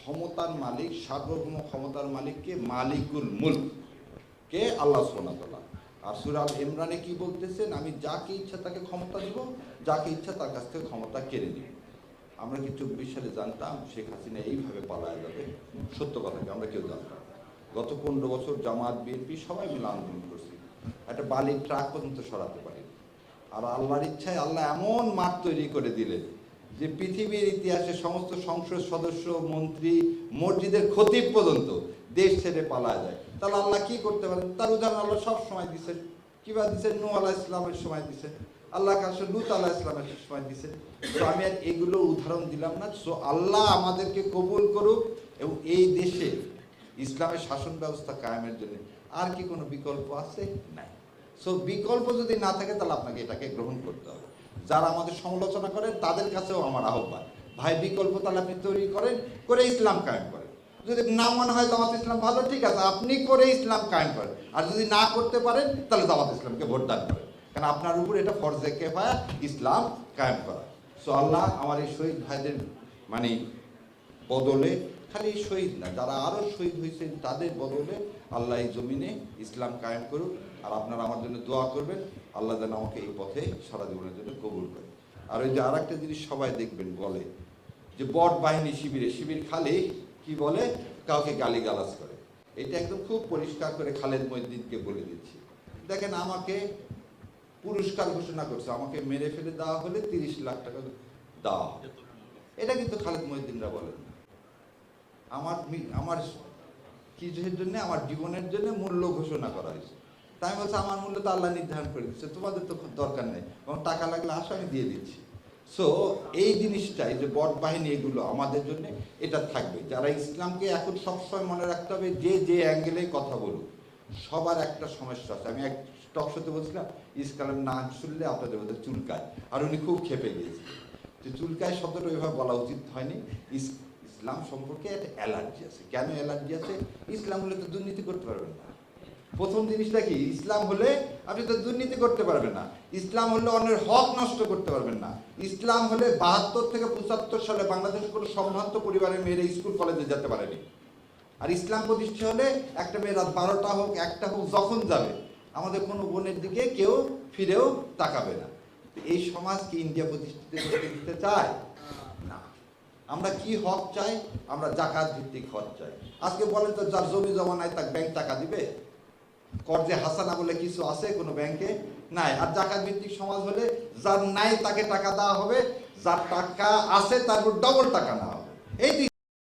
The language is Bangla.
ক্ষমতার মালিক, সার্বভৌম ক্ষমতার মালিককে মালিকুল মুলক কে আল্লাহ সুবহানাহু ওয়া তাআলা। আর সূরা আল ইমরানে কি বলতেছেন, আমি যাকে ইচ্ছা তাকে ক্ষমতা দিব, যাকে ইচ্ছা তার কাছ থেকে ক্ষমতা কেড়ে নিব। আমরা কি 24 সালে জানতাম শেখ হাসিনা এইভাবে পালায় যাবে? সত্য কথা কি আমরা কেউ জানতাম? গত 15 বছর জামাত বিএনপি সবাই মিলে আন্দোলন করছি, একটা বালির ট্রাক পর্যন্ত সরাতে পারি। আর আল্লাহর ইচ্ছায় আল্লাহ এমন মাঠ তৈরি করে দিলেন যে পৃথিবীর ইতিহাসে সমস্ত সংসদ সদস্য, মন্ত্রী, মসজিদের খতিব পর্যন্ত দেশ ছেড়ে পালায় যায়। তাহলে আল্লাহ কি করতে পারেন? তার উদাহরণ আল্লাহ সব সময় দিচ্ছেন। কিভাবে দিচ্ছেন? নূহ আলাইহিস সালামের সময় দিচ্ছেন, আল্লাহ কাছে লূত আলাইহিস সালামের সময় দিচ্ছেন। তো আমি আর এগুলো উদাহরণ দিলাম না। সো আল্লাহ আমাদেরকে কবুল করুক এবং এই দেশে ইসলামের শাসন ব্যবস্থা কায়েমের জন্য আর কি কোনো বিকল্প আছে? নাই। সো বিকল্প যদি না থাকে তাহলে আপনাকে এটাকে গ্রহণ করতে হবে। যারা আমাদের সমালোচনা করেন তাদের কাছেও আমার আহ্বান, ভাই বিকল্প তাহলে আপনি তৈরি করেন, করে ইসলাম কায়েম করেন। যদি না মনে হয় জামাত ইসলাম ভালো, ঠিক আছে, আপনি করে ইসলাম কায়েম করেন। আর যদি না করতে পারেন তাহলে জামাত ইসলামকে ভোট দান করেন, কারণ আপনার উপর এটা ফরজে কিফায়া ইসলাম কায়েম করা। সো আল্লাহ আমার এই শহীদ ভাইদের মানে বদলে, খালি শহীদ না, যারা আরও শহীদ হয়েছেন তাদের বদলে আল্লাহ এই জমিনে ইসলাম কায়েম করুক। আর আপনারা আমার জন্য দোয়া করবেন, আল্লাহ যেন আমাকে এই পথে সারা জীবনের জন্য কবুল করে। আর ওই যে আর একটা জিনিস সবাই দেখবেন বলে যে বট বাহিনী শিবির খালি কি বলে, কাউকে গালিগালাজ করে। এটা একদম খুব পরিষ্কার করে খালেদ মহিউদ্দিনকে বলে দিচ্ছি। দেখেন, আমাকে পুরস্কার ঘোষণা করছে, আমাকে মেরে ফেলে দেওয়া হলে 30 লাখ টাকা দেওয়া হবে। এটা কিন্তু খালেদ মহিউদ্দিনরা বলেন না। আমার কিছুর জন্য, আমার জীবনের জন্য মূল্য ঘোষণা করা হয়েছে। তাই আমি বলছি আমার মূল্য তো আল্লাহ নির্ধারণ করে দিচ্ছে, তোমাদের তো দরকার নেই, এবং টাকা লাগলে আসো আমি দিয়ে দিচ্ছি। সো এই জিনিসটাই যে বট বাহিনী, এগুলো আমাদের জন্য এটা থাকবে। যারা ইসলামকে এখন সবসময় মনে রাখতে হবে, যে অ্যাঙ্গেলে কথা বলুক, সবার একটা সমস্যা আছে। আমি এক টক শোতে বলছিলাম, ইসলামের নাম শুনলে আপনাদের মধ্যে চুলকায়, আর উনি খুব খেপে গিয়েছিলেন যে চুলকায় শব্দটা ওইভাবে বলা উচিত হয়নি। ইসলাম সম্পর্কে একটা অ্যালার্জি আছে। কেন অ্যালার্জি আছে? ইসলাম হলে তো দুর্নীতি করতে পারবেন না। প্রথম জিনিসটা কি? ইসলাম হলে আপনি তো দুর্নীতি করতে পারবেন না। ইসলাম হলে অন্যের হক নষ্ট করতে পারবেন না। ইসলাম হলে 72 থেকে 75 সালে বাংলাদেশের কোনো সম্ভ্রান্ত পরিবারের মেয়েরা স্কুল কলেজে যেতে পারেনি। আর ইসলাম প্রতিষ্ঠা হলে একটা মেয়ে রাত 12টা হোক, 1টা হোক, যখন যাবে আমাদের কোনো বোনের দিকে কেউ ফিরেও তাকাবে না। এই সমাজ কি ইন্ডিয়া প্রতিষ্ঠিত করতে দিতে চায়? না। আমরা কি হক চাই? আমরা জাকাত ভিত্তিক হক চাই। আজকে বলেন তো, যার জমি জমা নাই তাকে ব্যাংক টাকা দিবে? কর্জে হাসানা বলে কিছু আছে কোনো ব্যাংকে? নাই। আর জাকাত ভিত্তিক সমাজ হলে যার নাই তাকে টাকা দেওয়া হবে, যার টাকা আছে তার উপর ডবল টাকা নেওয়া হবে। এই